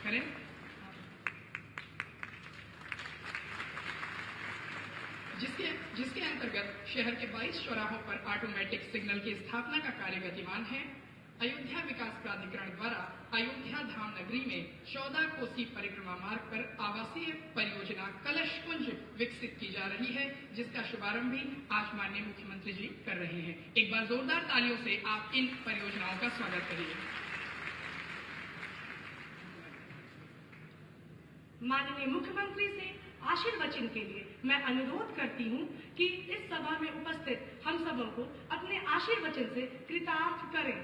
करें। जिसके अंतर्गत शहर के 22 चौराहों पर ऑटोमेटिक सिग्नल की स्थापना का कार्य गतिमान है। अयोध्या विकास प्राधिकरण द्वारा अयोध्या धाम नगरी में 14 कोसी परिक्रमा मार्ग पर आवासीय परियोजना कलश कुंज विकसित की जा रही है, जिसका शुभारंभ भी आज माननीय मुख्यमंत्री जी कर रहे हैं। एक बार जोरदार तालियों से आप इन परियोजनाओं का स्वागत करिए। माननीय मुख्यमंत्री से आशीर्वचन के लिए मैं अनुरोध करती हूं कि इस सभा में उपस्थित हम सबों को अपने आशीर्वचन से कृतार्थ करें।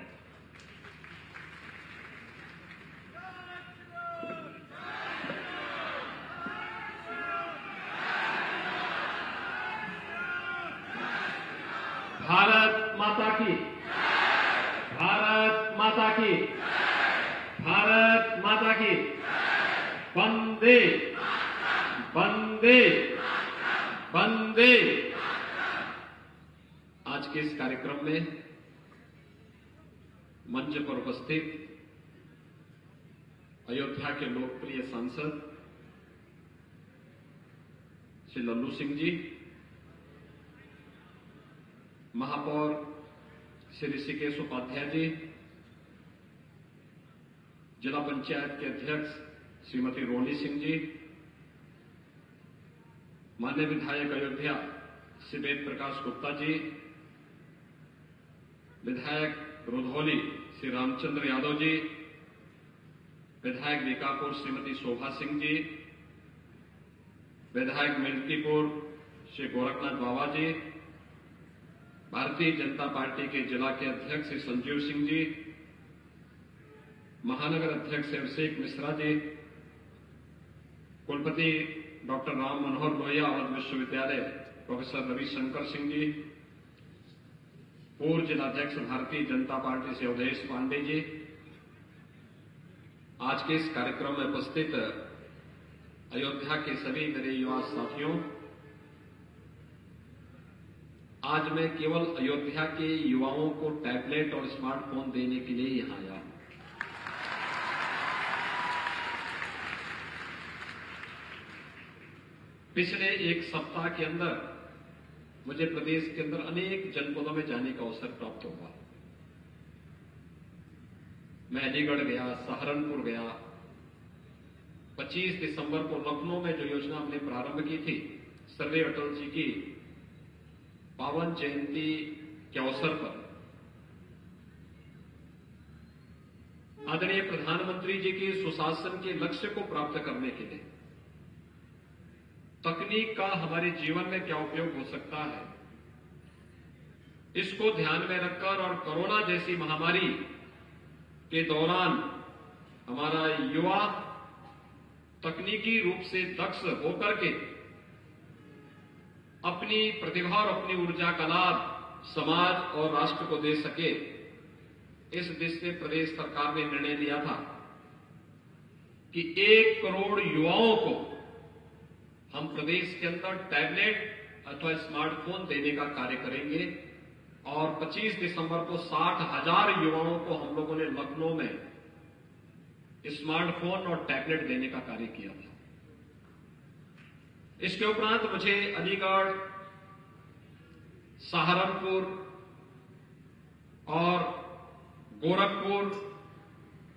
भारत माता की, भारत माता की, भारत माता की, वंदे वंदे वंदे। आज के इस कार्यक्रम में मंच पर उपस्थित अयोध्या के लोकप्रिय सांसद श्री लल्लू सिंह जी, महापौर श्री ऋषिकेश उपाध्याय जी, जिला पंचायत के अध्यक्ष श्रीमती रोहिणी सिंह जी, माननीय विधायक अयोध्या श्री वेद प्रकाश गुप्ता जी, विधायक रुधौली श्री रामचंद्र यादव जी, विधायक बीकापुर श्रीमती शोभा सिंह जी, विधायक मिल्कीपुर श्री गोरखनाथ बाबा जी, भारतीय जनता पार्टी के जिला के अध्यक्ष श्री संजीव सिंह जी, महानगर अध्यक्ष अभिषेक मिश्रा जी, कुलपति डॉक्टर राम मनोहर लोहिया अवध विश्वविद्यालय प्रोफेसर रविशंकर सिंह जी, पूर्व जिलाध्यक्ष भारतीय जनता पार्टी से अवधेश पांडे जी, आज के इस कार्यक्रम में उपस्थित अयोध्या के सभी मेरे युवा साथियों, आज मैं केवल अयोध्या के युवाओं को टैबलेट और स्मार्टफोन देने के लिए यहां आया हूं। पिछले एक सप्ताह के अंदर मुझे प्रदेश के अंदर अनेक जनपदों में जाने का अवसर प्राप्त हुआ। मैं अलीगढ़ गया, सहारनपुर गया। 25 दिसंबर को लखनऊ में जो योजना हमने प्रारंभ की थी, सर्वे अटल जी की पावन जयंती के अवसर पर आदरणीय प्रधानमंत्री जी के सुशासन के लक्ष्य को प्राप्त करने के लिए तकनीक का हमारे जीवन में क्या उपयोग हो सकता है, इसको ध्यान में रखकर और कोरोना जैसी महामारी के दौरान हमारा युवा तकनीकी रूप से दक्ष होकर के अपनी प्रतिभा और अपनी ऊर्जा का लाभ समाज और राष्ट्र को दे सके, इस दिशा में प्रदेश सरकार ने निर्णय लिया था कि 1 करोड़ युवाओं को हम प्रदेश के अंदर टैबलेट अथवा स्मार्टफोन देने का कार्य करेंगे और 25 दिसंबर को 60,000 युवाओं को हम लोगों ने लखनऊ में स्मार्टफोन और टैबलेट देने का कार्य किया था। इसके उपरांत मुझे अलीगढ़, सहारनपुर और गोरखपुर,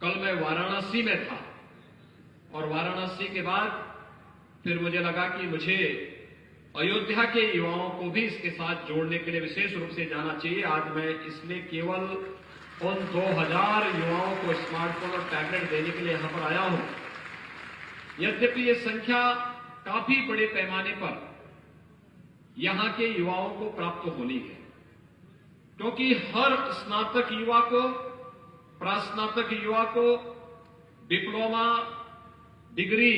कल मैं वाराणसी में था और वाराणसी के बाद फिर मुझे लगा कि मुझे अयोध्या के युवाओं को भी इसके साथ जोड़ने के लिए विशेष रूप से जाना चाहिए। आज मैं इसलिए केवल उन 2000 युवाओं को स्मार्टफोन और टैबलेट देने के लिए यहां पर आया हूं। यद्यपि ये संख्या काफी बड़े पैमाने पर यहां के युवाओं को प्राप्त होनी है, क्योंकि हर स्नातक युवा को, प्रास्नातक युवा को डिप्लोमा डिग्री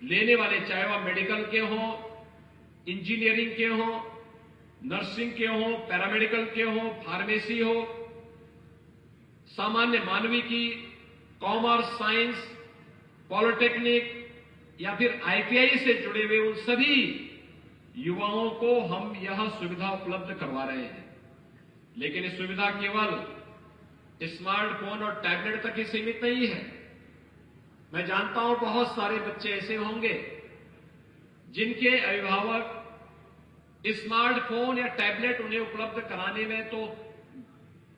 लेने वाले, चाहे वह मेडिकल के हों, इंजीनियरिंग के हों, नर्सिंग के हों, पैरामेडिकल के हों, फार्मेसी हो, सामान्य मानवी की, कॉमर्स, साइंस, पॉलिटेक्निक या फिर आईटीआई से जुड़े हुए उन सभी युवाओं को हम यह सुविधा उपलब्ध करवा रहे हैं। लेकिन ये सुविधा केवल स्मार्टफोन और टैबलेट तक ही सीमित नहीं है। मैं जानता हूं बहुत सारे बच्चे ऐसे होंगे जिनके अभिभावक स्मार्टफोन या टैबलेट उन्हें उपलब्ध कराने में तो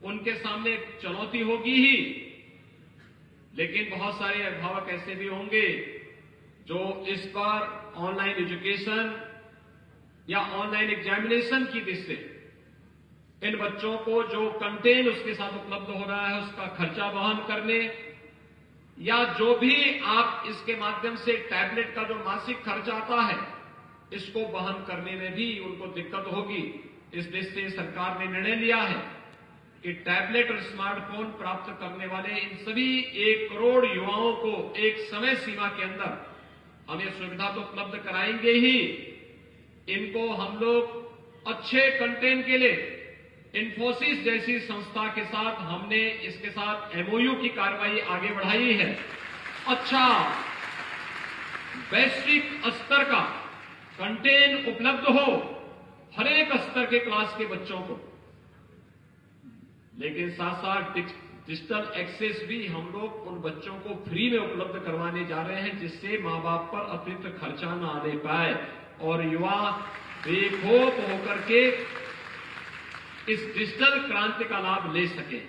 उनके सामने एक चुनौती होगी ही, लेकिन बहुत सारे अभिभावक ऐसे भी होंगे जो इस पर ऑनलाइन एजुकेशन या ऑनलाइन एग्जामिनेशन की दृष्टि से इन बच्चों को जो कंटेंट उसके साथ उपलब्ध हो रहा है उसका खर्चा वहन करने, या जो भी आप इसके माध्यम से टैबलेट का जो मासिक खर्च आता है इसको वहन करने में भी उनको दिक्कत होगी। इस दृष्टि से सरकार ने निर्णय लिया है कि टैबलेट और स्मार्टफोन प्राप्त करने वाले इन सभी 1 करोड़ युवाओं को एक समय सीमा के अंदर हम ये सुविधा तो उपलब्ध कराएंगे ही, इनको हम लोग अच्छे कंटेंट के लिए इन्फोसिस जैसी संस्था के साथ हमने इसके साथ एमओयू की कार्रवाई आगे बढ़ाई है। अच्छा वैश्विक स्तर का कंटेंट उपलब्ध हो हर एक स्तर के क्लास के बच्चों को, लेकिन साथ साथ डिजिटल एक्सेस भी हम लोग उन बच्चों को फ्री में उपलब्ध करवाने जा रहे हैं, जिससे मां बाप पर अतिरिक्त खर्चा न आने पाए और युवा बेखौफ होकर के इस डिजिटल क्रांति का लाभ ले सके।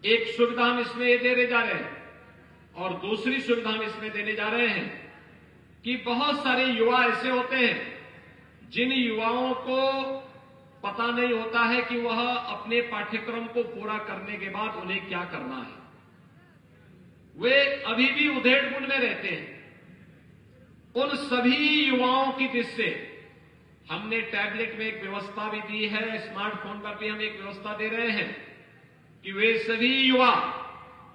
एक सुविधा हम इसमें ये देने जा रहे हैं और दूसरी सुविधा हम इसमें देने जा रहे हैं कि बहुत सारे युवा ऐसे होते हैं जिन युवाओं को पता नहीं होता है कि वह अपने पाठ्यक्रम को पूरा करने के बाद उन्हें क्या करना है, वे अभी भी उधेड़-बुन में रहते हैं। उन सभी युवाओं की दृष्टि से हमने टैबलेट में एक व्यवस्था भी दी है, स्मार्टफोन पर भी हम एक व्यवस्था दे रहे हैं कि वे सभी युवा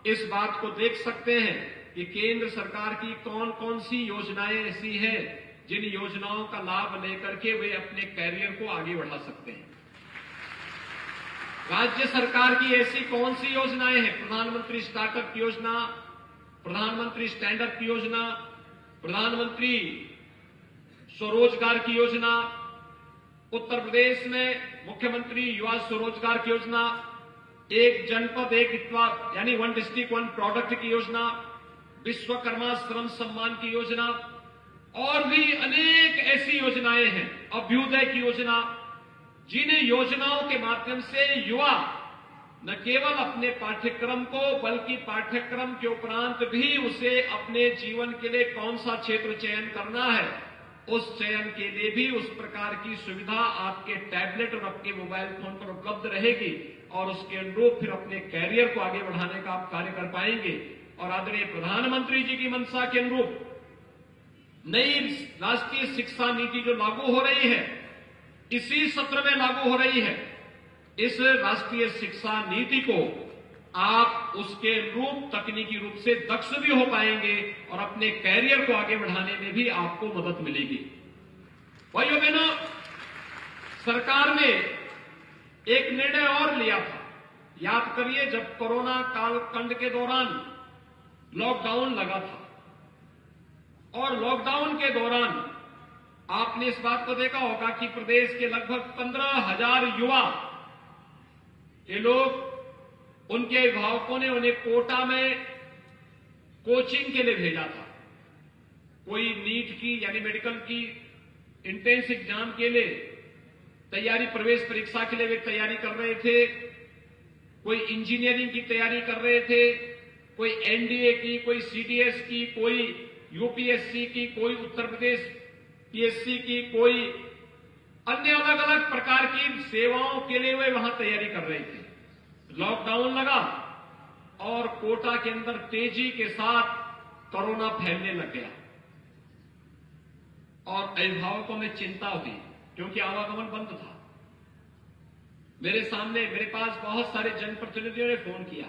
इस बात को देख सकते हैं कि केंद्र सरकार की कौन कौन सी योजनाएं ऐसी हैं जिन योजनाओं का लाभ लेकर के वे अपने कैरियर को आगे बढ़ा सकते हैं। राज्य सरकार की ऐसी कौन सी योजनाएं हैं? प्रधानमंत्री स्टार्टअप योजना, प्रधानमंत्री स्टैंड अप योजना, प्रधानमंत्री स्वरोजगार की योजना, उत्तर प्रदेश में मुख्यमंत्री युवा स्वरोजगार की योजना, एक जनपद एक उत्पाद यानी 1 डिस्ट्रिक्ट 1 प्रोडक्ट की योजना, विश्वकर्मा श्रम सम्मान की योजना और भी अनेक ऐसी योजनाएं हैं, अभ्युदय की योजना, जिन योजनाओं के माध्यम से युवा न केवल अपने पाठ्यक्रम को बल्कि पाठ्यक्रम के उपरांत भी उसे अपने जीवन के लिए कौन सा क्षेत्र चयन करना है उस चयन के लिए भी उस प्रकार की सुविधा आपके टैबलेट और आपके मोबाइल फोन पर उपलब्ध रहेगी और उसके अनुरूप फिर अपने कैरियर को आगे बढ़ाने का आप कार्य कर पाएंगे। और आदरणीय प्रधानमंत्री जी की मंशा के अनुरूप नई राष्ट्रीय शिक्षा नीति जो लागू हो रही है, इसी सत्र में लागू हो रही है, इस राष्ट्रीय शिक्षा नीति को आप उसके रूप तकनीकी रूप से दक्ष भी हो पाएंगे और अपने कैरियर को आगे बढ़ाने में भी आपको मदद मिलेगी। भाइयों बहनों, सरकार ने एक निर्णय और लिया था। याद करिए, जब कोरोना कालखंड के दौरान लॉकडाउन लगा था और लॉकडाउन के दौरान आपने इस बात को देखा होगा कि प्रदेश के लगभग 15,000 युवा ये लोग, उनके अभिभावकों ने उन्हें कोटा में कोचिंग के लिए भेजा था। कोई नीट की यानी मेडिकल की एंट्रेंस एग्जाम के लिए तैयारी, प्रवेश परीक्षा के लिए वे तैयारी कर रहे थे, कोई इंजीनियरिंग की तैयारी कर रहे थे, कोई एनडीए की, कोई सीडीएस की, कोई यूपीएससी की, कोई उत्तर प्रदेश पीएससी की, कोई अन्य अलग अलग प्रकार की सेवाओं के लिए वे वहां तैयारी कर रहे थे। लॉकडाउन लगा और कोटा के अंदर तेजी के साथ कोरोना फैलने लग गया और अभिभावकों में चिंता हुई क्योंकि आवागमन बंद था। मेरे पास बहुत सारे जनप्रतिनिधियों ने फोन किया।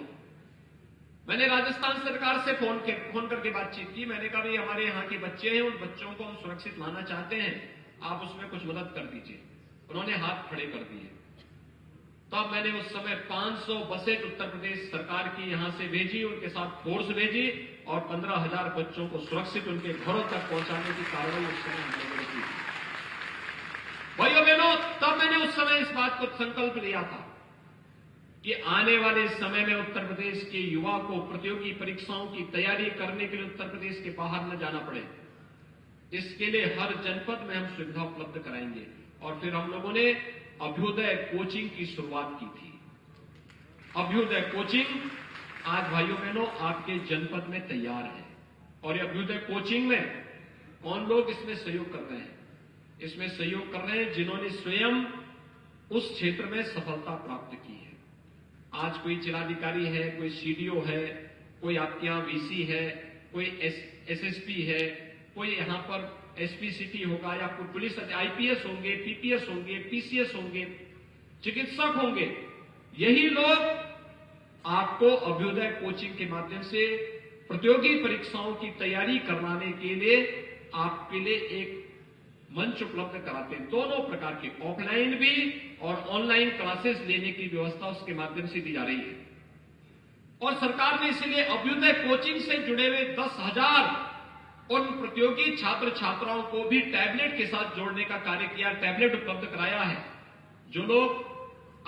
मैंने राजस्थान सरकार से फोन करके बातचीत की। मैंने कहा भाई, हमारे यहाँ के बच्चे हैं, उन बच्चों को हम सुरक्षित लाना चाहते हैं, आप उसमें कुछ मदद कर दीजिए। उन्होंने हाथ खड़े कर दिए। तब मैंने उस समय 500 बसें उत्तर प्रदेश सरकार की यहां से भेजी, उनके साथ फोर्स भेजी और 15,000 बच्चों को सुरक्षित उनके घरों तक पहुंचाने की कार्रवाई उस समय हमने की। भाइयों बहनों, तब मैंने उस समय इस बात को संकल्प लिया था कि आने वाले समय में उत्तर प्रदेश के युवा को प्रतियोगी परीक्षाओं की तैयारी करने के लिए उत्तर प्रदेश के बाहर न जाना पड़े। इसके लिए हर जनपद में हम सुविधा उपलब्ध कराएंगे। और फिर हम लोगों ने अभ्युदय कोचिंग की शुरुआत की थी। अभ्युदय कोचिंग आज भाइयों बहनों आपके जनपद में तैयार है। और ये अभ्युदय कोचिंग में कौन लोग इसमें सहयोग कर रहे हैं? इसमें सहयोग कर रहे हैं जिन्होंने स्वयं उस क्षेत्र में सफलता प्राप्त की है। आज कोई जिलाधिकारी है, कोई सीडीओ है, कोई आपके यहां वीसी है, कोई एसएसपी है, कोई यहां पर एसपीसीटी होगा, या कोई पुलिस आईपीएस होंगे, पीपीएस होंगे, पीसीएस होंगे, चिकित्सक होंगे। यही लोग आपको अभ्युदय कोचिंग के माध्यम से प्रतियोगी परीक्षाओं की तैयारी करवाने के लिए आपके लिए एक मंच उपलब्ध कराते हैं। दोनों प्रकार के ऑफलाइन भी और ऑनलाइन क्लासेस लेने की व्यवस्था उसके माध्यम से दी जा रही है। और सरकार ने इसलिए अभ्युदय कोचिंग से जुड़े हुए 10,000 उन प्रतियोगी छात्र छात्राओं को भी टैबलेट के साथ जोड़ने का कार्य किया, टैबलेट उपलब्ध कराया है। जो लोग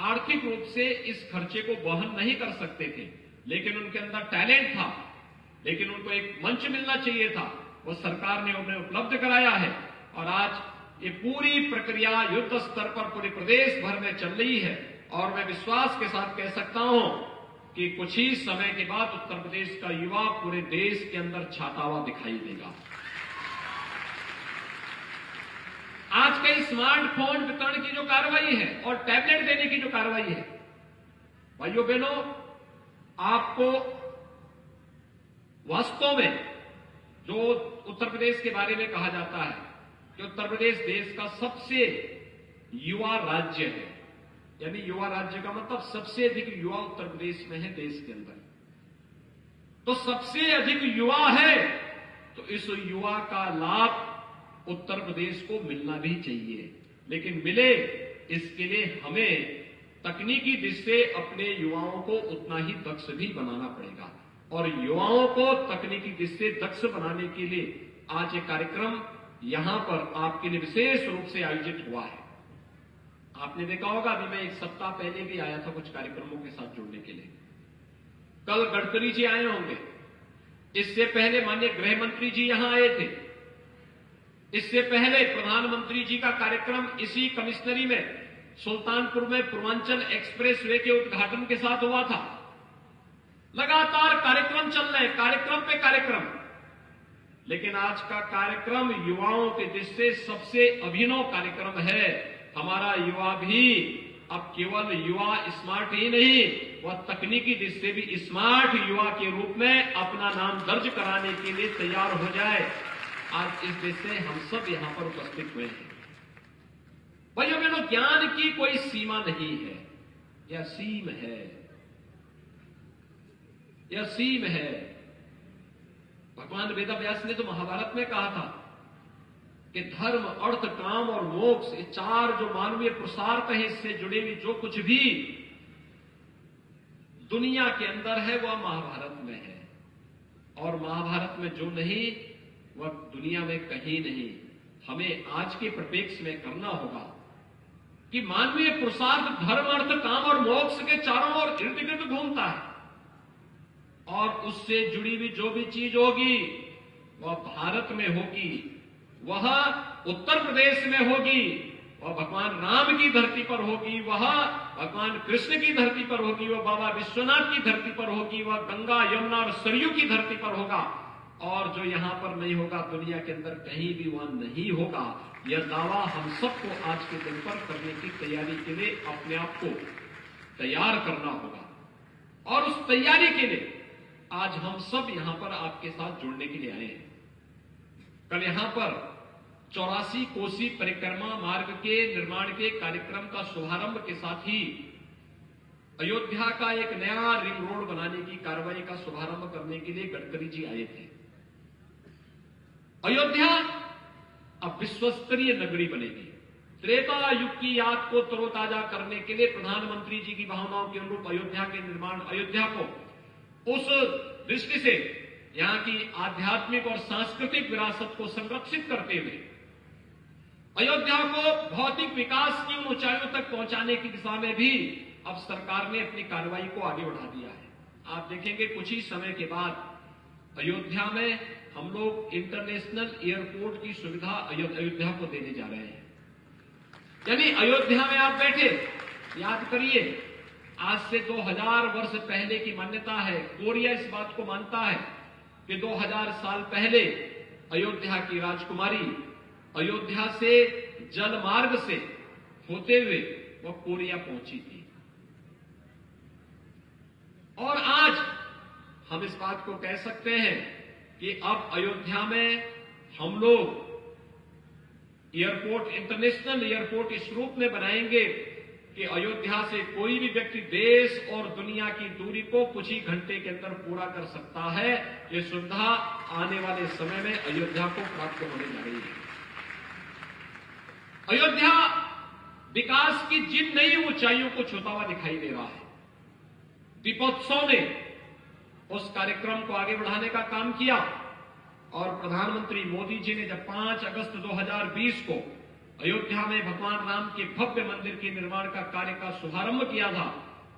आर्थिक रूप से इस खर्चे को वहन नहीं कर सकते थे, लेकिन उनके अंदर टैलेंट था, लेकिन उनको एक मंच मिलना चाहिए था, वो सरकार ने उन्हें उपलब्ध कराया है। और आज ये पूरी प्रक्रिया युद्ध स्तर पर पूरे प्रदेश भर में चल रही है। और मैं विश्वास के साथ कह सकता हूं कि कुछ ही समय के बाद उत्तर प्रदेश का युवा पूरे देश के अंदर छाता हुआ दिखाई देगा। आज कई स्मार्टफोन वितरण की जो कार्रवाई है और टैबलेट देने की जो कार्रवाई है, भाइयों बहनों, आपको वास्तव में जो उत्तर प्रदेश के बारे में कहा जाता है कि उत्तर प्रदेश देश का सबसे युवा राज्य है, यानी युवा राज्य का मतलब सबसे अधिक युवा उत्तर प्रदेश में है देश के अंदर। तो सबसे अधिक युवा है तो इस युवा का लाभ उत्तर प्रदेश को मिलना भी चाहिए। लेकिन मिले इसके लिए हमें तकनीकी दृष्टि से अपने युवाओं को उतना ही दक्ष भी बनाना पड़ेगा। और युवाओं को तकनीकी दृष्टि से दक्ष बनाने के लिए आज एक कार्यक्रम यहां पर आपके लिए विशेष रूप से आयोजित हुआ है। आपने देखा होगा, अभी मैं एक सप्ताह पहले भी आया था कुछ कार्यक्रमों के साथ जुड़ने के लिए। कल गडकरी जी आए होंगे, इससे पहले माननीय गृह मंत्री जी यहां आए थे, इससे पहले प्रधानमंत्री जी का कार्यक्रम इसी कमिश्नरी में सुल्तानपुर में पूर्वांचल एक्सप्रेस वे के उद्घाटन के साथ हुआ था। लगातार कार्यक्रम चल रहे हैं, कार्यक्रम पे कार्यक्रम। लेकिन आज का कार्यक्रम युवाओं के दृष्टि से सबसे अभिनव कार्यक्रम है। हमारा युवा भी अब केवल युवा स्मार्ट ही नहीं, वह तकनीकी दृष्टि से भी स्मार्ट युवा के रूप में अपना नाम दर्ज कराने के लिए तैयार हो जाए। आज इस देश से हम सब यहां पर उपस्थित हुए हैं। भाइयों बहनों, ज्ञान की कोई सीमा नहीं है, यह सीम है, यह सीम है। भगवान वेदव्यास ने तो महाभारत में कहा था कि धर्म, अर्थ, काम और मोक्ष, ये चार जो मानवीय पुरुषार्थ है, इससे जुड़े हुए जो कुछ भी दुनिया के अंदर है वह महाभारत में है। और महाभारत में जो नहीं वह दुनिया में कहीं नहीं। हमें आज के परिप्रेक्ष्य में करना होगा कि मानवीय पुरुषार्थ धर्म, अर्थ, काम और मोक्ष के चारों ओर इर्द गिर्द घूमता है। और उससे जुड़ी हुई जो भी चीज होगी वह भारत में होगी, वह उत्तर प्रदेश में होगी, वह भगवान राम की धरती पर होगी, वह भगवान कृष्ण की धरती पर होगी, वह बाबा विश्वनाथ की धरती पर होगी, वह गंगा, यमुना और सरयू की धरती पर होगा। और जो यहां पर नहीं होगा दुनिया के अंदर कहीं भी वह नहीं होगा। यह दावा हम सबको आज के दिन पर करने की तैयारी के लिए अपने आप को तैयार करना होगा। और उस तैयारी के लिए आज हम सब यहां पर आपके साथ जुड़ने के लिए आए हैं। कल यहां पर 84 कोसी परिक्रमा मार्ग के निर्माण के कार्यक्रम का शुभारंभ के साथ ही अयोध्या का एक नया रिंग रोड बनाने की कार्रवाई का शुभारंभ करने के लिए गडकरी जी आए थे। अयोध्या अब विश्वस्तरीय नगरी बनेगी। त्रेता युग की याद को तरोताजा करने के लिए प्रधानमंत्री जी की भावनाओं के अनुरूप अयोध्या के निर्माण, अयोध्या को उस दृष्टि से यहां की आध्यात्मिक और सांस्कृतिक विरासत को संरक्षित करते हुए अयोध्या को भौतिक विकास की ऊंचाइयों तक पहुंचाने की दिशा में भी अब सरकार ने अपनी कार्रवाई को आगे बढ़ा दिया है। आप देखेंगे कुछ ही समय के बाद अयोध्या में हम लोग इंटरनेशनल एयरपोर्ट की सुविधा अयोध्या को देने जा रहे हैं। यानी अयोध्या में आप बैठे, याद करिए, आज से 2000 वर्ष पहले की मान्यता है, कोरिया इस बात को मानता है कि 2000 साल पहले अयोध्या की राजकुमारी अयोध्या से जल मार्ग से होते हुए वह कोरिया पहुंची थी। और आज हम इस बात को कह सकते हैं कि अब अयोध्या में हम लोग एयरपोर्ट, इंटरनेशनल एयरपोर्ट इस रूप में बनाएंगे कि अयोध्या से कोई भी व्यक्ति देश और दुनिया की दूरी को कुछ ही घंटे के अंदर पूरा कर सकता है। ये सुविधा आने वाले समय में अयोध्या को प्राप्त होने जा रही है। अयोध्या विकास की जिन नई ऊंचाइयों को छूता हुआ दिखाई दे रहा है, दीपोत्सव ने उस कार्यक्रम को आगे बढ़ाने का काम किया। और प्रधानमंत्री मोदी जी ने जब 5 अगस्त 2020 को अयोध्या में भगवान राम के भव्य मंदिर के निर्माण का कार्य का शुभारंभ किया था,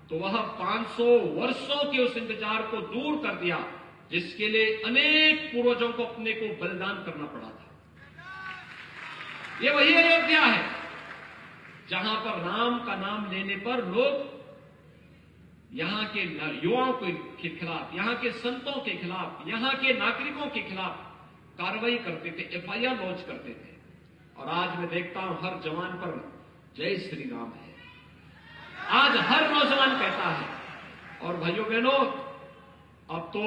तो वह 500 वर्षों के उस इंतजार को दूर कर दिया जिसके लिए अनेक पूर्वजों को अपने को बलिदान करना पड़ा था। यह वही अयोध्या है जहां पर राम का नाम लेने पर लोग यहां के युवाओं के खिलाफ, यहां के संतों के खिलाफ, यहां के नागरिकों के खिलाफ कार्रवाई करते थे, एफआईआर लॉन्च करते थे। और आज मैं देखता हूं हर जवान पर जय श्री राम है, आज हर नौजवान कहता है। और भाइयों बहनों, अब तो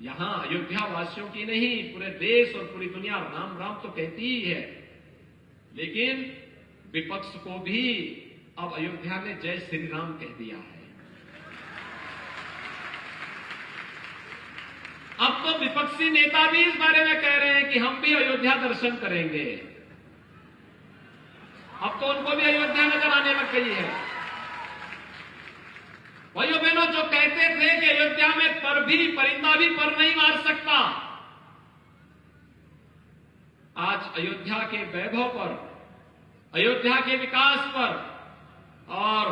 यहां अयोध्या वासियों की नहीं, पूरे देश और पूरी दुनिया राम राम तो कहती ही है, लेकिन विपक्ष को भी अब अयोध्या ने जय श्री राम कह दिया है। अब तो विपक्षी नेता भी इस बारे में कह रहे हैं कि हम भी अयोध्या दर्शन करेंगे। अब तो उनको भी अयोध्या नजर आने लग गई है। भाइयों बहनों, जो कहते थे कि अयोध्या में परिंदा भी पर नहीं मार सकता, आज अयोध्या के वैभव पर, अयोध्या के विकास पर और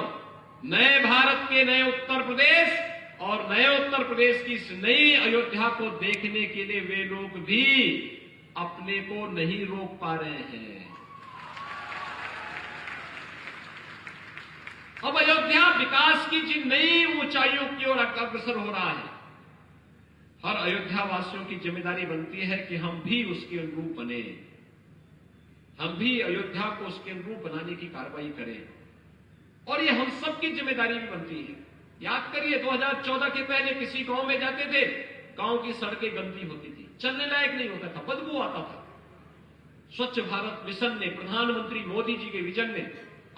नए भारत के नए उत्तर प्रदेश और नए उत्तर प्रदेश की इस नई अयोध्या को देखने के लिए वे लोग भी अपने को नहीं रोक पा रहे हैं। अब अयोध्या विकास की जिन नई ऊंचाइयों की ओर अग्रसर हो रहा है, हर अयोध्या वासियों की जिम्मेदारी बनती है कि हम भी उसके अनुरूप बने, हम भी अयोध्या को उसके अनुरूप बनाने की कार्रवाई करें। और ये हम सबकी जिम्मेदारी भी बनती है। याद करिए, 2014 के पहले किसी गांव में जाते थे, गांव की सड़कें गंदी होती थी, चलने लायक नहीं होता था, बदबू आता था। स्वच्छ भारत मिशन ने, प्रधानमंत्री मोदी जी के विजन ने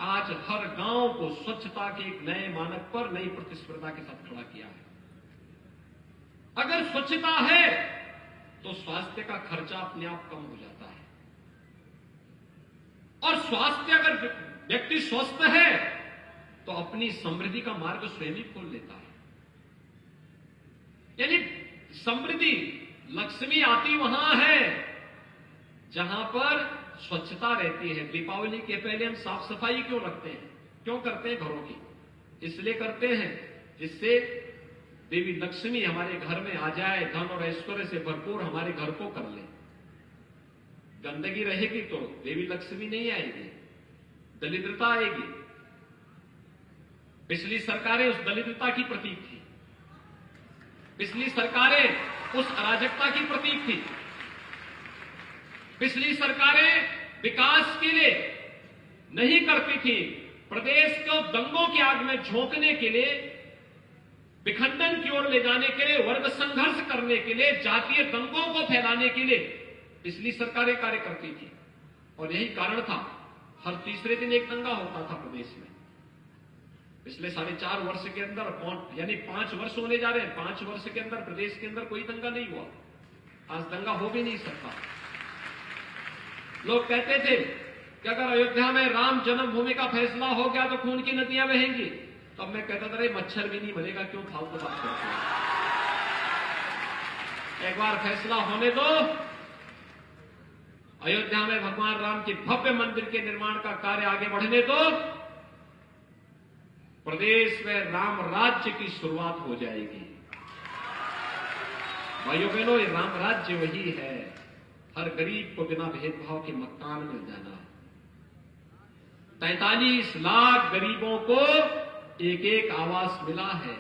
आज हर गांव को स्वच्छता के एक नए मानक पर नई प्रतिस्पर्धा के साथ खड़ा किया है। अगर स्वच्छता है तो स्वास्थ्य का खर्चा अपने आप कम हो जाता है, और स्वास्थ्य, अगर व्यक्ति स्वस्थ है तो अपनी समृद्धि का मार्ग स्वयं ही खोल लेता है। यानी समृद्धि, लक्ष्मी आती वहां है जहां पर स्वच्छता रहती है। दीपावली के पहले हम साफ सफाई क्यों रखते हैं? क्यों करते हैं घरों की? इसलिए करते हैं जिससे देवी लक्ष्मी हमारे घर में आ जाए, धन और ऐश्वर्य से भरपूर हमारे घर को कर ले। गंदगी रहेगी तो देवी लक्ष्मी नहीं आएगी, दरिद्रता आएगी। पिछली सरकारें उस दरिद्रता की प्रतीक थी, पिछली सरकारें उस अराजकता की प्रतीक थी, पिछली सरकारें विकास के लिए नहीं करती थी, प्रदेश को दंगों की आग में झोंकने के लिए, विखंडन की ओर ले जाने के लिए, वर्ग संघर्ष करने के लिए, जातीय दंगों को फैलाने के लिए पिछली सरकारें कार्य करती थी। और यही कारण था, हर तीसरे दिन एक दंगा होता था प्रदेश में। पिछले 4.5 वर्ष के अंदर, यानी 5 वर्ष होने जा रहे हैं, 5 वर्ष के अंदर प्रदेश के अंदर कोई दंगा नहीं हुआ। आज दंगा हो भी नहीं सकता। लोग कहते थे कि अगर अयोध्या में राम जन्मभूमि का फैसला हो गया तो खून की नदियां बहेंगी। तब मैं कहता था, अरे मच्छर भी नहीं मरेगा, क्यों फालतू बात करते हैं? एक बार फैसला होने दो, अयोध्या में भगवान राम के भव्य मंदिर के निर्माण का कार्य आगे बढ़ने दो, प्रदेश में राम राज्य की शुरुआत हो जाएगी। भाइयों बहनों, ये राम राज्य वही है, हर गरीब को बिना भेदभाव के मकान मिल जाना। 43 लाख गरीबों को एक एक आवास मिला है।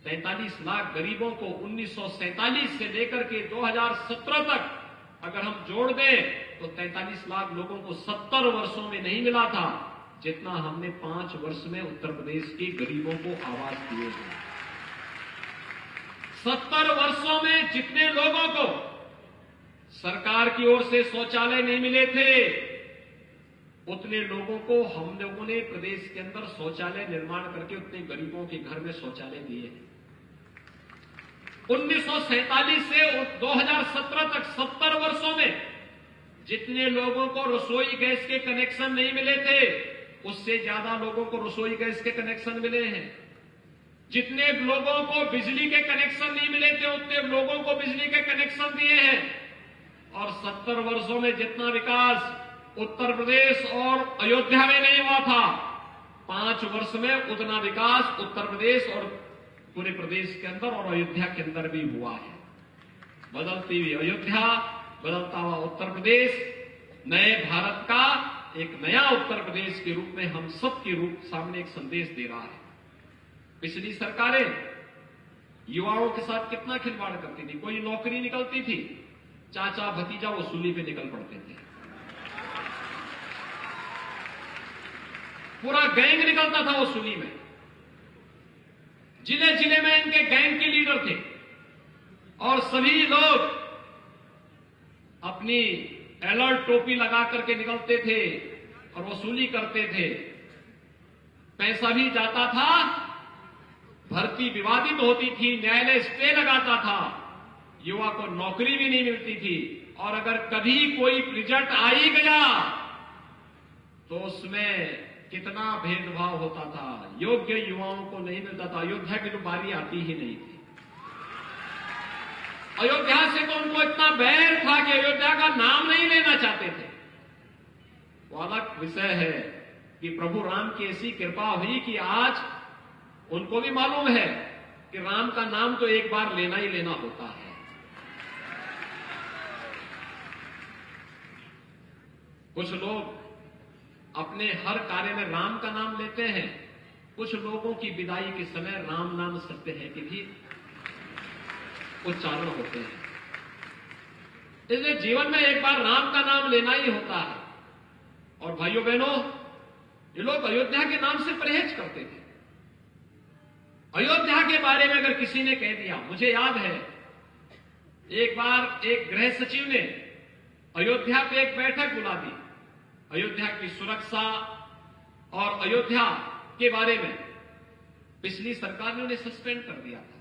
43 लाख गरीबों को 1947 से लेकर के 2017 तक अगर हम जोड़ दें तो 43 लाख लोगों को 70 वर्षों में नहीं मिला था जितना हमने 5 वर्ष में उत्तर प्रदेश के गरीबों को आवास दिए हैं। 70 वर्षों में जितने लोगों को सरकार की ओर से शौचालय नहीं मिले थे, उतने लोगों को हम लोगों ने प्रदेश के अंदर शौचालय निर्माण करके उतने गरीबों के घर में शौचालय दिए। 1947 से 2017 तक 70 वर्षों में जितने लोगों को रसोई गैस के कनेक्शन नहीं मिले थे, उससे ज्यादा लोगों को रसोई गैस के कनेक्शन मिले हैं। जितने लोगों को बिजली के कनेक्शन नहीं मिले थे, उतने लोगों को बिजली के कनेक्शन दिए हैं। और 70 वर्षों में जितना विकास उत्तर प्रदेश और अयोध्या में नहीं हुआ था, 5 वर्ष में उतना विकास उत्तर प्रदेश और पूरे प्रदेश के अंदर और अयोध्या के अंदर भी हुआ है। बदलती हुई अयोध्या, बदलता हुआ उत्तर प्रदेश, नए भारत का एक नया उत्तर प्रदेश के रूप में हम सब के रूप सामने एक संदेश दे रहा है। पिछली सरकारें युवाओं के साथ कितना खिलवाड़ करती थी। कोई नौकरी निकलती थी, चाचा भतीजा वसूली पे निकल पड़ते थे। पूरा गैंग निकलता था वसूली में। जिले जिले में इनके गैंग के लीडर थे और सभी लोग अपनी अलर्ट टोपी लगा करके निकलते थे और वसूली करते थे। पैसा भी जाता था, भर्ती विवादित होती थी, न्यायालय स्टे लगाता था, युवा को नौकरी भी नहीं मिलती थी। और अगर कभी कोई रिजल्ट आ ही गया तो उसमें कितना भेदभाव होता था, योग्य युवाओं को नहीं मिलता था। अयोध्या की तो बारी आती ही नहीं थी। अयोध्या से तो उनको इतना बैर था कि अयोध्या का नाम नहीं लेना चाहते थे। वो अलग विषय है कि प्रभु राम की ऐसी कृपा हुई कि आज उनको भी मालूम है कि राम का नाम तो एक बार लेना ही लेना होता है। कुछ लोग अपने हर कार्य में राम का नाम लेते हैं। कुछ लोगों की विदाई के समय राम नाम सत्य है कि भी उच्चारण होते हैं। इसलिए जीवन में एक बार राम का नाम लेना ही होता है। और भाइयों बहनों, ये लोग अयोध्या के नाम से परहेज करते थे। अयोध्या के बारे में अगर किसी ने कह दिया, मुझे याद है एक बार एक गृह सचिव ने अयोध्या पे एक बैठक बुला दी, अयोध्या की सुरक्षा और अयोध्या के बारे में। पिछली सरकार ने उन्हें सस्पेंड कर दिया था।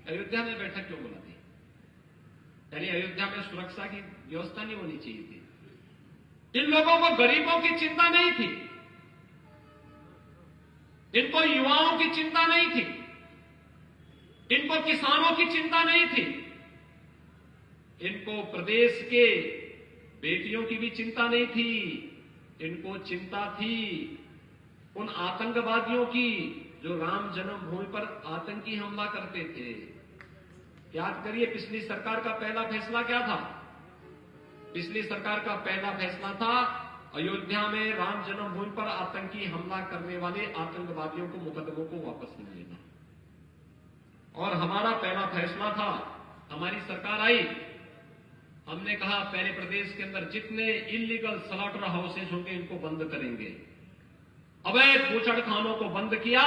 अयोध्या में बैठक क्यों बुला दी? यानी अयोध्या में सुरक्षा की व्यवस्था नहीं होनी चाहिए थी। इन लोगों को गरीबों की चिंता नहीं थी, इनको युवाओं की चिंता नहीं थी, इनको किसानों की चिंता नहीं थी, इनको प्रदेश के बेटियों की भी चिंता नहीं थी। इनको चिंता थी उन आतंकवादियों की जो राम जन्मभूमि पर आतंकी हमला करते थे। याद करिए, पिछली सरकार का पहला फैसला क्या था? पिछली सरकार का पहला फैसला था अयोध्या में राम जन्मभूमि पर आतंकी हमला करने वाले आतंकवादियों को मुकदमों को वापस नहीं लेना। और हमारा पहला फैसला था, हमारी सरकार आई, हमने कहा पहले प्रदेश के अंदर जितने इलीगल स्लॉटर हाउसेज होंगे इनको बंद करेंगे। अवैध बूचड़खानों को बंद किया,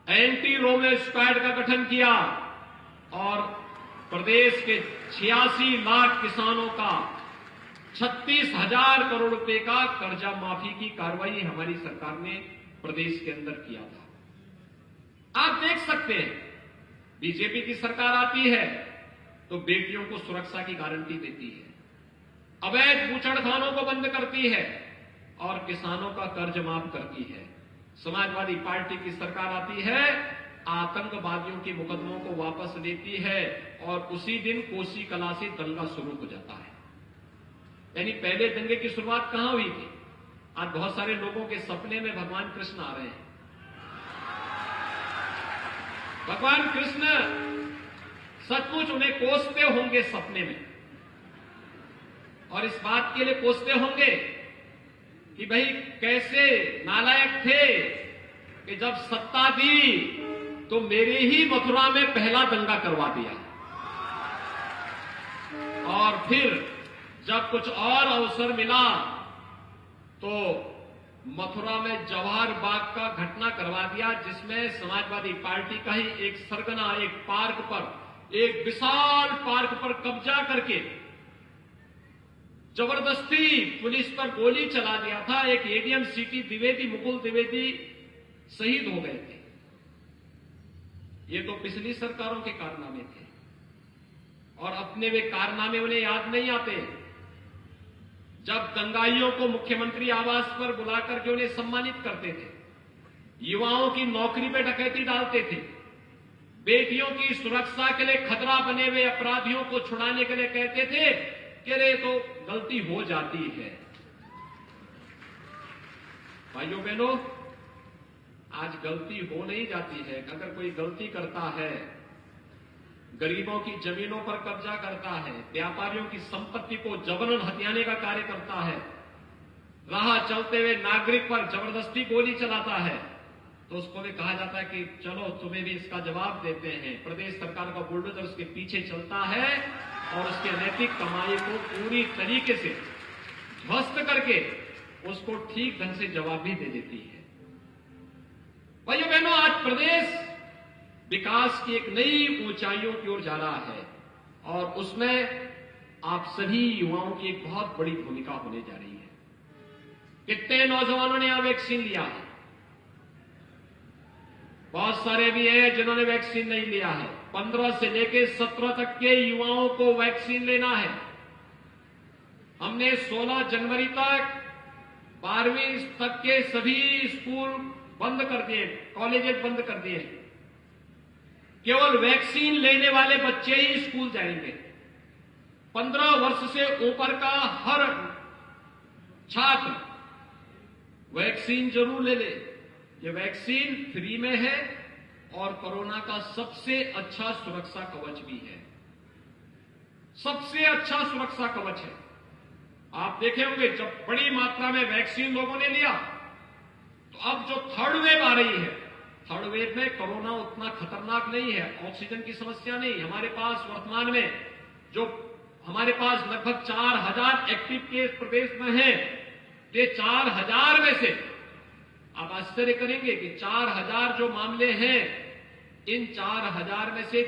एंटी रोमियो स्क्वाड का गठन किया और प्रदेश के 86 लाख किसानों का 36,000 करोड़ रुपए का कर्जा माफी की कार्रवाई हमारी सरकार ने प्रदेश के अंदर किया था। आप देख सकते हैं, बीजेपी की सरकार आती है तो बेटियों को सुरक्षा की गारंटी देती है, अवैध बूचड़खानों को बंद करती है और किसानों का कर्ज माफ करती है। समाजवादी पार्टी की सरकार आती है, आतंकवादियों के मुकदमों को वापस लेती है और उसी दिन कोसी कला से दंगा शुरू हो जाता है। यानी पहले दंगे की शुरुआत कहां हुई थी? आज बहुत सारे लोगों के सपने में भगवान कृष्ण आ रहे हैं। भगवान कृष्ण सचमुच उन्हें कोसते होंगे सपने में, और इस बात के लिए कोसते होंगे कि भाई कैसे नालायक थे कि जब सत्ता दी तो मेरे ही मथुरा में पहला दंगा करवा दिया, और फिर जब कुछ और अवसर मिला तो मथुरा में जवाहर बाग का घटना करवा दिया, जिसमें समाजवादी पार्टी का ही एक सरगना एक पार्क पर, एक विशाल पार्क पर कब्जा करके जबरदस्ती पुलिस पर गोली चला दिया था। एक एडीएम सिटी द्विवेदी, मुकुल द्विवेदी शहीद हो गए थे। ये तो पिछली सरकारों के कारनामे थे, और अपने वे कारनामे उन्हें याद नहीं आते। जब दंगाइयों को मुख्यमंत्री आवास पर बुलाकर के उन्हें सम्मानित करते थे, युवाओं की नौकरी पे डकैती डालते थे, बेटियों की सुरक्षा के लिए खतरा बने हुए अपराधियों को छुड़ाने के लिए कहते थे कि अरे तो गलती हो जाती है। भाइयों बहनों, आज गलती हो नहीं जाती है। अगर कोई गलती करता है, गरीबों की जमीनों पर कब्जा करता है, व्यापारियों की संपत्ति को जबरन हथियाने का कार्य करता है, राह चलते हुए नागरिक पर जबरदस्ती गोली चलाता है, तो उसको भी कहा जाता है कि चलो तुम्हें भी इसका जवाब देते हैं। प्रदेश सरकार का बुलडोजर उसके पीछे चलता है और उसके नैतिक कमाई को पूरी तरीके से ध्वस्त करके उसको ठीक ढंग से जवाब भी दे देती है। भाइयों बहनों, आज प्रदेश विकास की एक नई ऊंचाइयों की ओर जा रहा है, और उसमें आप सभी युवाओं की एक बहुत बड़ी भूमिका होने जा रही है। कितने नौजवानों ने यहां वैक्सीन लिया है? बहुत सारे भी हैं जिन्होंने वैक्सीन नहीं लिया है। 15 से लेकर 17 तक के युवाओं को वैक्सीन लेना है। हमने 16 जनवरी तक 12वीं तक के सभी स्कूल बंद कर दिए, कॉलेजेस बंद कर दिए। केवल वैक्सीन लेने वाले बच्चे ही स्कूल जाएंगे। 15 वर्ष से ऊपर का हर छात्र वैक्सीन जरूर ले ले। ये वैक्सीन फ्री में है और कोरोना का सबसे अच्छा सुरक्षा कवच भी है। सबसे अच्छा सुरक्षा कवच है। आप देखे होंगे जब बड़ी मात्रा में वैक्सीन लोगों ने लिया, तो अब जो थर्ड वेव आ रही है, थर्ड वेव में कोरोना उतना खतरनाक नहीं है, ऑक्सीजन की समस्या नहीं। हमारे पास वर्तमान में जो हमारे पास लगभग 4000 एक्टिव केस प्रदेश में हैं, ये 4000 में से आप आश्चर्य करेंगे कि 4000 जो मामले हैं, इन 4000 में से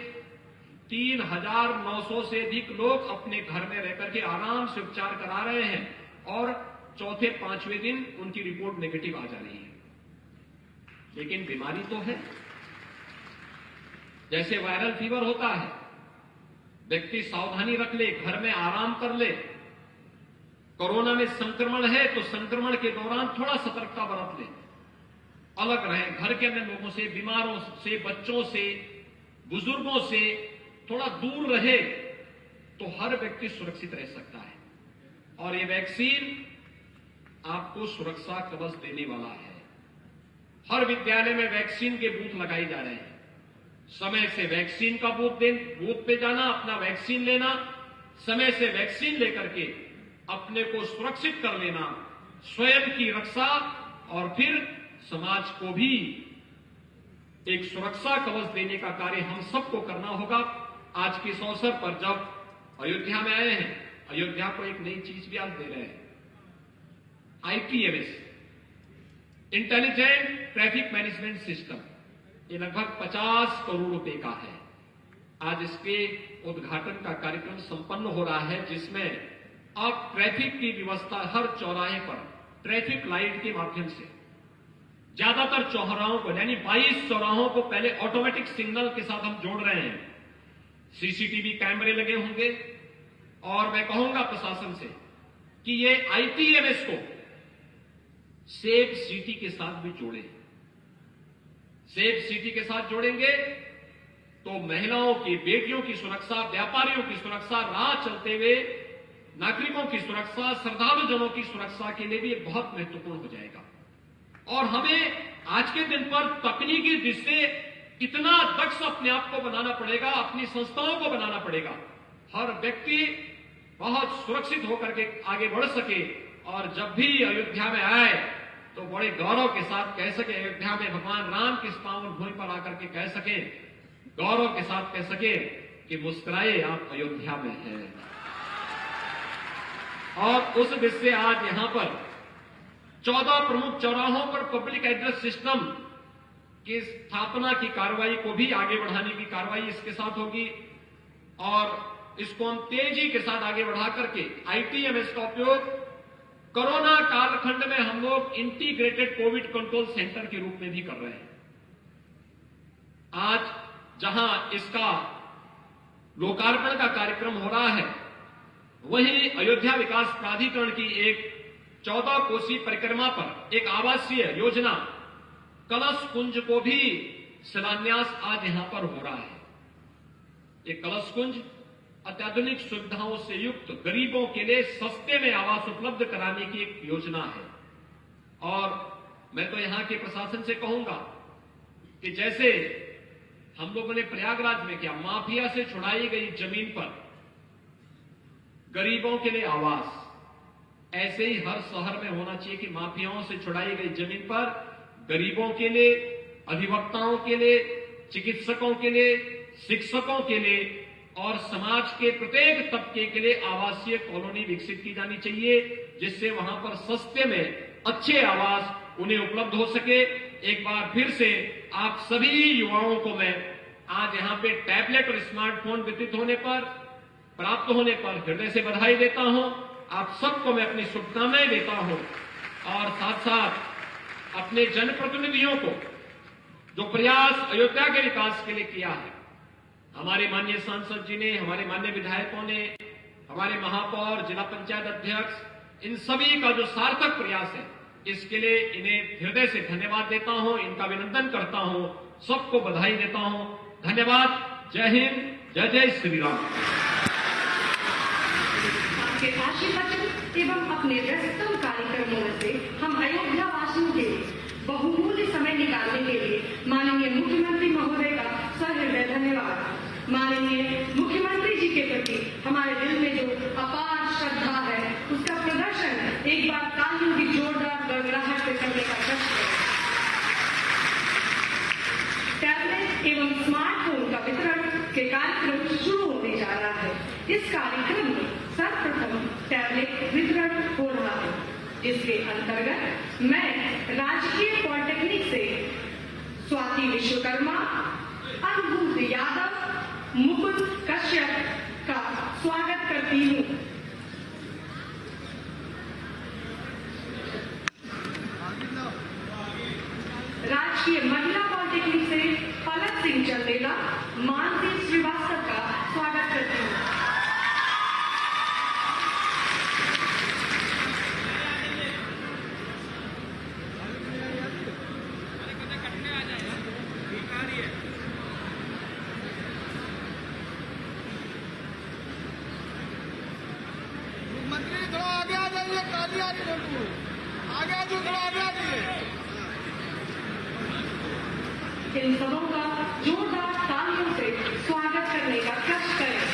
3900 से अधिक लोग अपने घर में रहकर के आराम से उपचार करा रहे हैं, और चौथे पांचवें दिन उनकी रिपोर्ट नेगेटिव आ जा रही है। लेकिन बीमारी तो है। जैसे वायरल फीवर होता है, व्यक्ति सावधानी रख ले, घर में आराम कर ले। कोरोना में संक्रमण है तो संक्रमण के दौरान थोड़ा सतर्कता बरत ले, अलग रहे, घर के अंदर लोगों से, बीमारों से, बच्चों से, बुजुर्गों से थोड़ा दूर रहे, तो हर व्यक्ति सुरक्षित रह सकता है। और ये वैक्सीन आपको सुरक्षा कवच देने वाला है। हर विद्यालय में वैक्सीन के बूथ लगाए जा रहे हैं। समय से वैक्सीन का बूथ पे जाना, अपना वैक्सीन लेना, समय से वैक्सीन लेकर के अपने को सुरक्षित कर लेना, स्वयं की रक्षा और फिर समाज को भी एक सुरक्षा कवच देने का कार्य हम सबको करना होगा। आज के इस अवसर पर जब अयोध्या में आए हैं, अयोध्या को एक नई चीज भी आज दे रहे हैं, ITMS, intelligent traffic management system. ये लगभग 50 करोड़ रुपए का है। आज इसके उद्घाटन का कार्यक्रम संपन्न हो रहा है, जिसमें अब ट्रैफिक की व्यवस्था हर चौराहे पर ट्रैफिक लाइट के माध्यम से, ज्यादातर चौराहों को, यानी 22 चौराहों को पहले ऑटोमेटिक सिग्नल के साथ हम जोड़ रहे हैं। CCTV कैमरे लगे होंगे, और मैं कहूंगा प्रशासन से कि ये ITMS को सेफ सिटी के साथ भी जोड़े। सेफ सिटी के साथ जोड़ेंगे तो महिलाओं की, बेटियों की सुरक्षा, व्यापारियों की सुरक्षा, राह चलते हुए नागरिकों की सुरक्षा, श्रद्धालु जनों की सुरक्षा के लिए भी ये बहुत महत्वपूर्ण हो जाएगा। और हमें आज के दिन पर तकनीकी दृष्टि से इतना दक्ष अपने आप को बनाना पड़ेगा, अपनी संस्थाओं को बनाना पड़ेगा, हर व्यक्ति बहुत सुरक्षित होकर के आगे बढ़ सके और जब भी अयोध्या में आए तो बड़े गौरव के साथ कह सके, अयोध्या में भगवान राम की इस पावन भूमि पर आकर के कह सके, गौरव के साथ कह सके कि मुस्कुराए आप अयोध्या में हैं। और उस दृष्टि से आज यहां पर 14 प्रमुख चौराहों पर पब्लिक एड्रेस सिस्टम की स्थापना की कार्रवाई को भी आगे बढ़ाने की कार्रवाई इसके साथ होगी और इसको हम तेजी के साथ आगे बढ़ा करके आईटीएमएस का उपयोग कोरोना कालखंड में हम लोग इंटीग्रेटेड कोविड कंट्रोल सेंटर के रूप में भी कर रहे हैं। आज जहां इसका लोकार्पण का कार्यक्रम हो रहा है, वहीं अयोध्या विकास प्राधिकरण की एक 14 कोसी परिक्रमा पर एक आवासीय योजना कलश कुंज को भी शिलान्यास आज यहां पर हो रहा है। एक कलश कुंज अत्याधुनिक सुविधाओं से युक्त गरीबों के लिए सस्ते में आवास उपलब्ध कराने की एक योजना है। और मैं तो यहां के प्रशासन से कहूंगा कि जैसे हम लोगों ने प्रयागराज में किया, माफिया से छुड़ाई गई जमीन पर गरीबों के लिए आवास, ऐसे ही हर शहर में होना चाहिए कि माफियाओं से छुड़ाई गई जमीन पर गरीबों के लिए, अधिवक्ताओं के लिए, चिकित्सकों के लिए, शिक्षकों के लिए और समाज के प्रत्येक तबके के लिए आवासीय कॉलोनी विकसित की जानी चाहिए, जिससे वहां पर सस्ते में अच्छे आवास उन्हें उपलब्ध हो सके। एक बार फिर से आप सभी युवाओं को मैं आज यहां पे टैबलेट और स्मार्टफोन वितरित होने पर, प्राप्त होने पर हृदय से बधाई देता हूं। आप सबको मैं अपनी शुभकामनाएं देता हूं और साथ साथ अपने जनप्रतिनिधियों को जो प्रयास अयोध्या के विकास के लिए किया है, हमारे माननीय सांसद जी ने, हमारे माननीय विधायकों ने, हमारे महापौर, जिला पंचायत अध्यक्ष, इन सभी का जो सार्थक प्रयास है, इसके लिए इन्हें हृदय से धन्यवाद देता हूं, इनका अभिनंदन करता हूं, सबको बधाई देता हूं। धन्यवाद। जय हिंद, जय जय श्री राम। आपके आशीर्वचन एवं अपने व्यस्ततम कार्यक्रमों में से हम अयोध्या वासियों के बहुमूल्य समय निकालने के लिए माननीय मुख्यमंत्री महोदय का सहृदय धन्यवाद। माननीय मुख्यमंत्री जी के प्रति हमारे दिल में जो अपार श्रद्धा है, उसका प्रदर्शन एक बार तालियों की जोरदार गड़गड़ाहट से करने का कष्ट है। टैबलेट एवं स्मार्टफोन का वितरण के कार्यक्रम शुरू होने जा रहा है। इस कार्यक्रम में सर्वप्रथम टैबलेट वितरण हो रहा है, जिसके अंतर्गत मैं राजकीय पॉलिटेक्निक से स्वाति विश्वकर्मा, अनुभूत यादव, मुकुंद कश्यप का स्वागत करती हूँ। राजकीय महिला पॉलिटेक्निक से पलक सिंह चंदेला, मानसी श्रीवास्तव का स्वागत करती हूँ। इन सबों का जोरदार तालियों से स्वागत करने का कष्ट करें।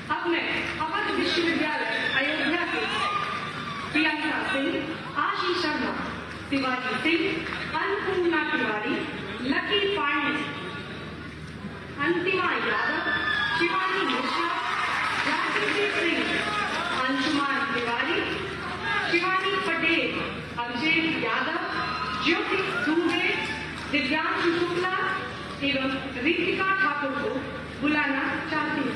अब मैं अवध विश्वविद्यालय अयोध्या के प्रियंका सिंह, आशीष शर्मा, शिवाजी सिंह, अन्नपूर्णा तिवारी, लकी पांडे, अंतिमा यादव, शिवानी मिश्रा, राजवीर सिंह, अंशुमान तिवारी, शिवानी पटेल, अभिषेक यादव, ज्योति दुबे, दिव्यांशु शुक्ला एवं रितिका ठाकुर को बुलाना चाहती हूँ।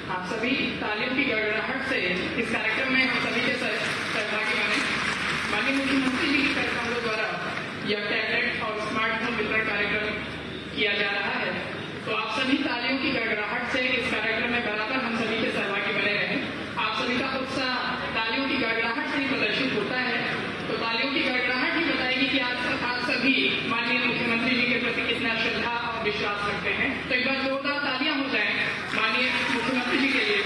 आप सभी तालियों की गड़गड़ाहट से इस कार्यक्रम में हम सभी के सहभागी बने। माननीय मुख्यमंत्री जी के कर कमलों द्वारा यह टैबलेट और स्मार्टफोन वितरण कार्यक्रम किया जा रहा है, तो आप सभी तालियों की गड़गड़ाहट से इस कार्यक्रम में बराबर हम सभी के सहभागी बने रहे। आप सभी का उत्साह तालियों की गड़गड़ाहट से ही प्रदर्शित होता है, तो तालियों की गड़गड़ाहट ही बताएगी कि आप सभी माननीय मुख्यमंत्री जी के प्रति कितना श्रद्धा और विश्वास रखते हैं। तो एक बार जोरदार तालियां हो जाए माननीय मुख्यमंत्री जी के लिए।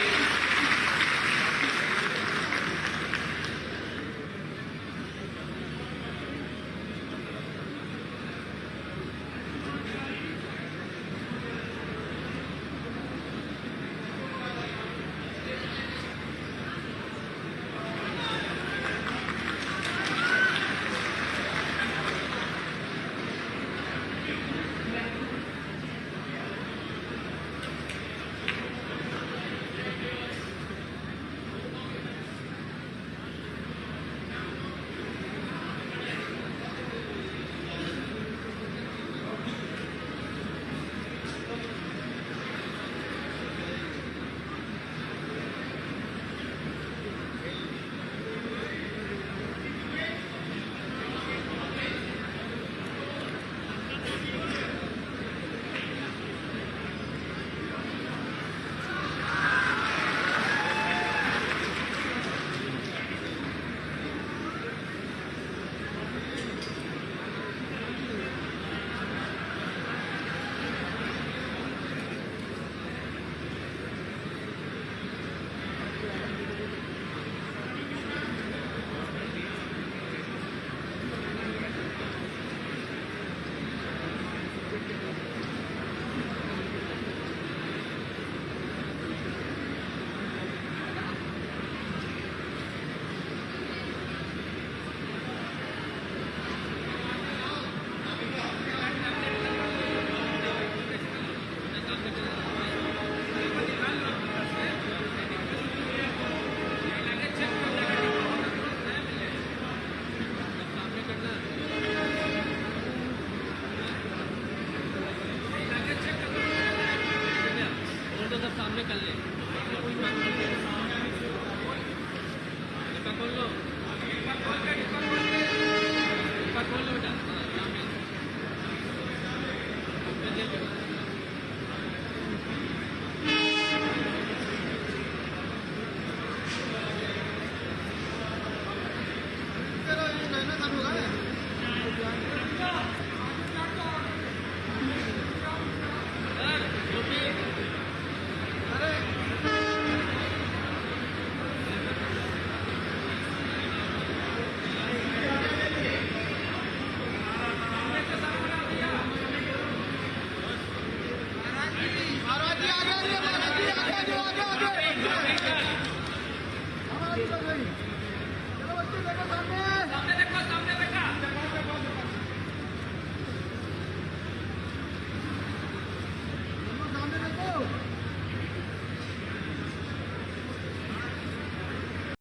नहीं